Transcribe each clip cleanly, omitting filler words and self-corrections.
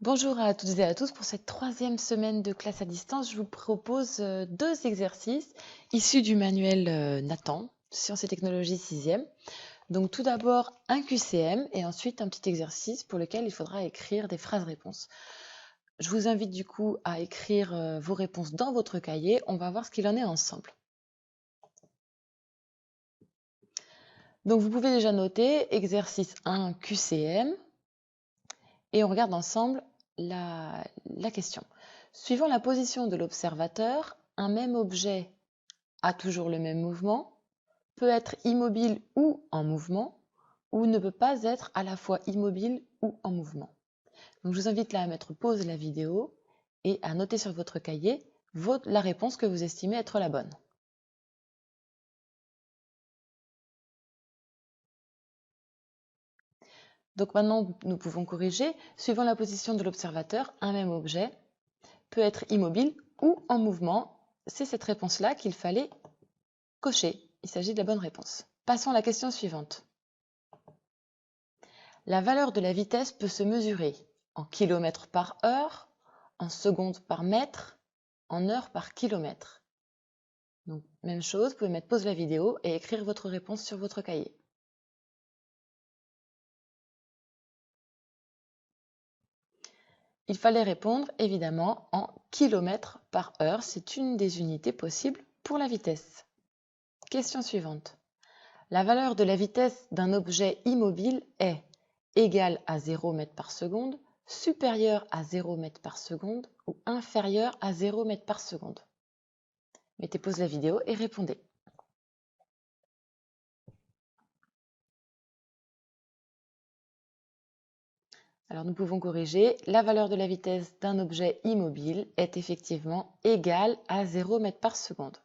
Bonjour à toutes et à tous. Pour cette troisième semaine de classe à distance, je vous propose deux exercices issus du manuel Nathan, Sciences et technologies 6e. Donc tout d'abord un QCM et ensuite un petit exercice pour lequel il faudra écrire des phrases-réponses. Je vous invite du coup à écrire vos réponses dans votre cahier. On va voir ce qu'il en est ensemble. Donc vous pouvez déjà noter exercice 1 QCM et on regarde ensemble la question. Suivant la position de l'observateur, un même objet a toujours le même mouvement, peut être immobile ou en mouvement, ou ne peut pas être à la fois immobile ou en mouvement. Donc je vous invite là à mettre pause la vidéo et à noter sur votre cahier la réponse que vous estimez être la bonne. Donc maintenant, nous pouvons corriger. Suivant la position de l'observateur, un même objet peut être immobile ou en mouvement. C'est cette réponse-là qu'il fallait cocher. Il s'agit de la bonne réponse. Passons à la question suivante. La valeur de la vitesse peut se mesurer en kilomètres par heure, en secondes par mètre, en heures par kilomètre. Donc, même chose, vous pouvez mettre pause la vidéo et écrire votre réponse sur votre cahier. Il fallait répondre évidemment en kilomètres par heure. C'est une des unités possibles pour la vitesse. Question suivante. La valeur de la vitesse d'un objet immobile est égale à 0 m par seconde, supérieure à 0 m par seconde ou inférieure à 0 m par seconde. Mettez pause la vidéo et répondez. Alors nous pouvons corriger. La valeur de la vitesse d'un objet immobile est effectivement égale à 0 m par seconde.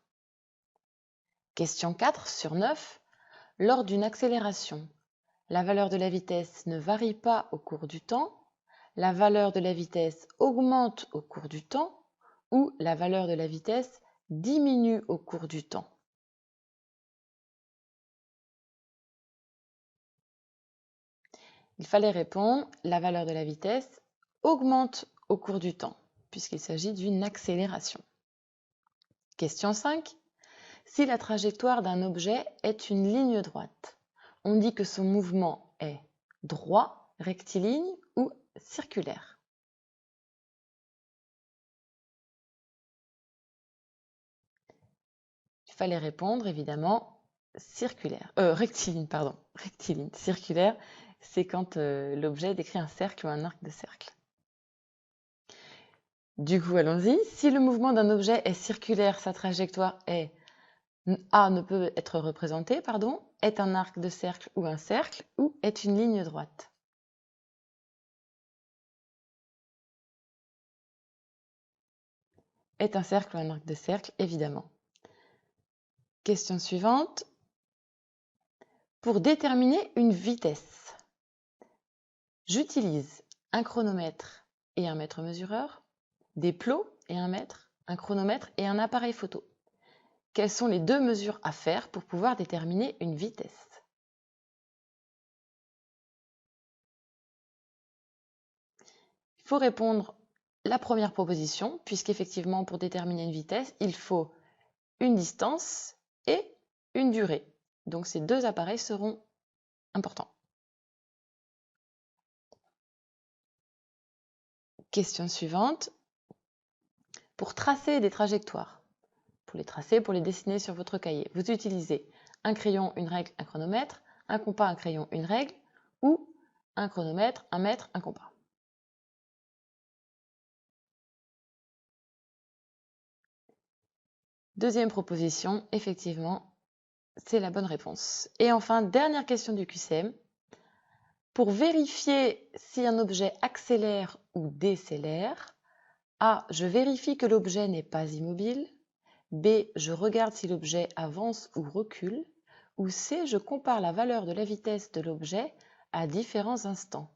Question 4 sur 9. Lors d'une accélération, la valeur de la vitesse ne varie pas au cours du temps, la valeur de la vitesse augmente au cours du temps ou la valeur de la vitesse diminue au cours du temps. Il fallait répondre, la valeur de la vitesse augmente au cours du temps, puisqu'il s'agit d'une accélération. Question 5. Si la trajectoire d'un objet est une ligne droite, on dit que son mouvement est droit, rectiligne ou circulaire. Il fallait répondre évidemment rectiligne, pardon. Rectiligne. Circulaire, c'est quand l'objet décrit un cercle ou un arc de cercle. Du coup, allons-y. Si le mouvement d'un objet est circulaire, sa trajectoire est A ne peut être représenté, est un arc de cercle ou est une ligne droite. Est un cercle ou un arc de cercle, évidemment. Question suivante. Pour déterminer une vitesse, j'utilise un chronomètre et un mètre mesureur, des plots et un mètre, un chronomètre et un appareil photo. Quelles sont les deux mesures à faire pour pouvoir déterminer une vitesse? Il faut répondre la première proposition, puisqu'effectivement, pour déterminer une vitesse, il faut une distance et une durée. Donc ces deux appareils seront importants. Question suivante. Pour tracer des trajectoires, pour les tracer, pour les dessiner sur votre cahier, vous utilisez un crayon, une règle, un chronomètre, un compas, un crayon, une règle, ou un chronomètre, un mètre, un compas. Deuxième proposition, effectivement, c'est la bonne réponse. Et enfin, dernière question du QCM. Pour vérifier si un objet accélère ou décélère, A. Je vérifie que l'objet n'est pas immobile. B. Je regarde si l'objet avance ou recule. Ou C. Je compare la valeur de la vitesse de l'objet à différents instants.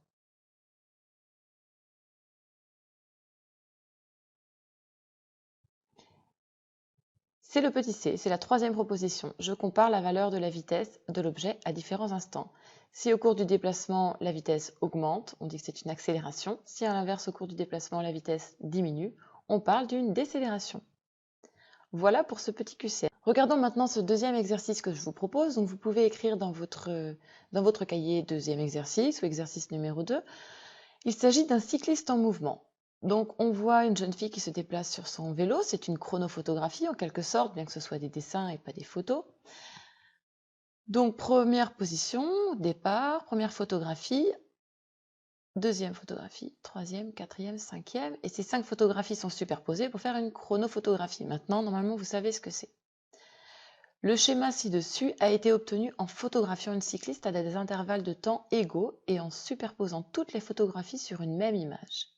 C'est le petit c, c'est la troisième proposition. Je compare la valeur de la vitesse de l'objet à différents instants. Si au cours du déplacement, la vitesse augmente, on dit que c'est une accélération. Si à l'inverse, au cours du déplacement, la vitesse diminue, on parle d'une décélération. Voilà pour ce petit QCM. Regardons maintenant ce deuxième exercice que je vous propose. Donc vous pouvez écrire dans votre cahier deuxième exercice ou exercice numéro 2. Il s'agit d'un cycliste en mouvement. Donc on voit une jeune fille qui se déplace sur son vélo. C'est une chronophotographie en quelque sorte, bien que ce soit des dessins et pas des photos. Donc première position, départ, première photographie, deuxième photographie, troisième, quatrième, cinquième. Et ces 5 photographies sont superposées pour faire une chronophotographie. Maintenant, normalement, vous savez ce que c'est. Le schéma ci-dessus a été obtenu en photographiant une cycliste à des intervalles de temps égaux et en superposant toutes les photographies sur une même image.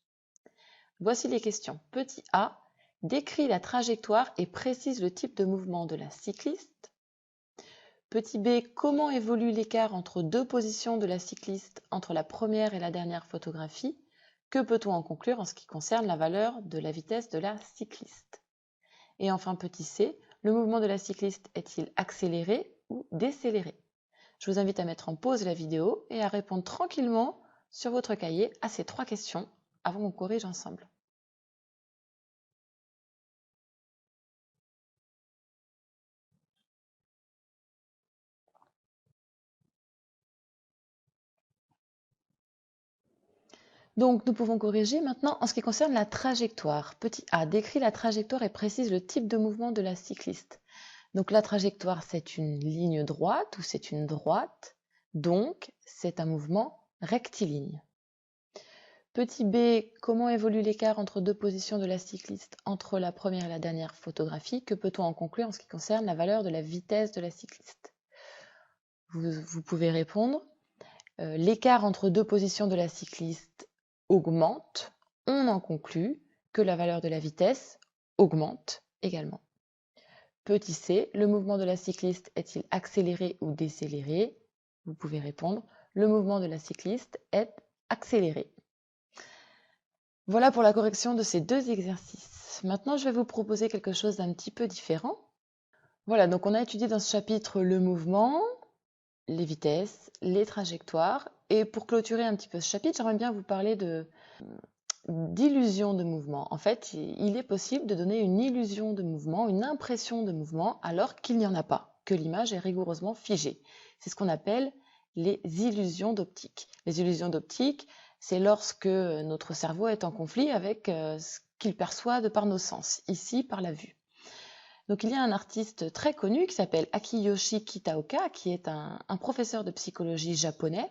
Voici les questions. Petit a, décrit la trajectoire et précise le type de mouvement de la cycliste. Petit b, comment évolue l'écart entre 2 positions de la cycliste entre la première et la dernière photographie? Que peut-on en conclure en ce qui concerne la valeur de la vitesse de la cycliste? Et enfin petit c, le mouvement de la cycliste est-il accéléré ou décéléré? Je vous invite à mettre en pause la vidéo et à répondre tranquillement sur votre cahier à ces 3 questions avant qu'on corrige ensemble. Donc nous pouvons corriger maintenant en ce qui concerne la trajectoire. Petit a, décrit la trajectoire et précise le type de mouvement de la cycliste. Donc la trajectoire, c'est une ligne droite ou c'est une droite, donc c'est un mouvement rectiligne. Petit b, comment évolue l'écart entre 2 positions de la cycliste entre la première et la dernière photographie? Que peut-on en conclure en ce qui concerne la valeur de la vitesse de la cycliste? Vous pouvez répondre. L'écart entre 2 positions de la cycliste augmente. On en conclut que la valeur de la vitesse augmente également. Petit c, le mouvement de la cycliste est-il accéléré ou décéléré? Vous pouvez répondre. Le mouvement de la cycliste est accéléré. Voilà pour la correction de ces 2 exercices. Maintenant, je vais vous proposer quelque chose d'un petit peu différent. Voilà, donc on a étudié dans ce chapitre le mouvement, les vitesses, les trajectoires. Et pour clôturer un petit peu ce chapitre, j'aimerais bien vous parler d'illusion de mouvement. En fait, il est possible de donner une illusion de mouvement, une impression de mouvement, alors qu'il n'y en a pas, que l'image est rigoureusement figée. C'est ce qu'on appelle les illusions d'optique. Les illusions d'optique, c'est lorsque notre cerveau est en conflit avec ce qu'il perçoit de par nos sens, ici par la vue. Donc il y a un artiste très connu qui s'appelle Akiyoshi Kitaoka, qui est un professeur de psychologie japonais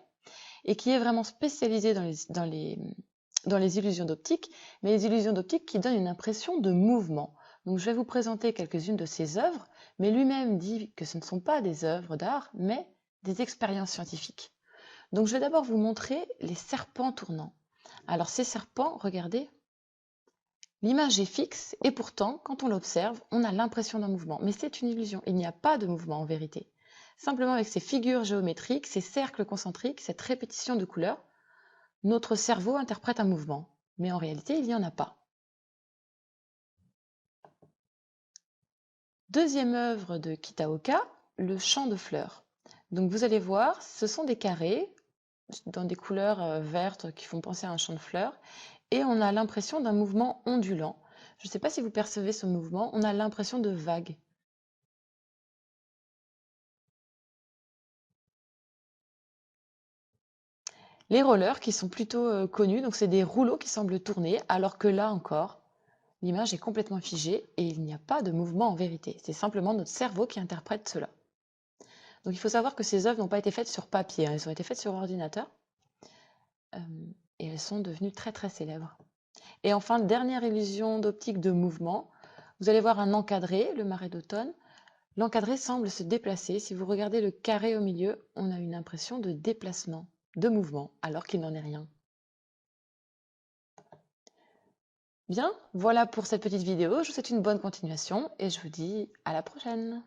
et qui est vraiment spécialisé dans les illusions d'optique, mais les illusions d'optique qui donnent une impression de mouvement. Donc je vais vous présenter quelques-unes de ses œuvres, mais lui-même dit que ce ne sont pas des œuvres d'art, mais des expériences scientifiques. Donc je vais d'abord vous montrer les serpents tournants. Alors ces serpents, regardez, l'image est fixe et pourtant, quand on l'observe, on a l'impression d'un mouvement. Mais c'est une illusion, il n'y a pas de mouvement en vérité. Simplement avec ces figures géométriques, ces cercles concentriques, cette répétition de couleurs, notre cerveau interprète un mouvement. Mais en réalité, il n'y en a pas. Deuxième œuvre de Kitaoka, le champ de fleurs. Donc vous allez voir, ce sont des carrés dans des couleurs vertes qui font penser à un champ de fleurs et on a l'impression d'un mouvement ondulant. Je ne sais pas si vous percevez ce mouvement, on a l'impression de vagues. Les rollers qui sont plutôt connus, donc c'est des rouleaux qui semblent tourner alors que là encore, l'image est complètement figée et il n'y a pas de mouvement en vérité. C'est simplement notre cerveau qui interprète cela. Donc il faut savoir que ces œuvres n'ont pas été faites sur papier, elles ont été faites sur ordinateur et elles sont devenues très très célèbres. Et enfin, dernière illusion d'optique de mouvement, vous allez voir un encadré, le marais d'automne. L'encadré semble se déplacer. Si vous regardez le carré au milieu, on a une impression de déplacement, de mouvement, alors qu'il n'en est rien. Bien, voilà pour cette petite vidéo. Je vous souhaite une bonne continuation et je vous dis à la prochaine.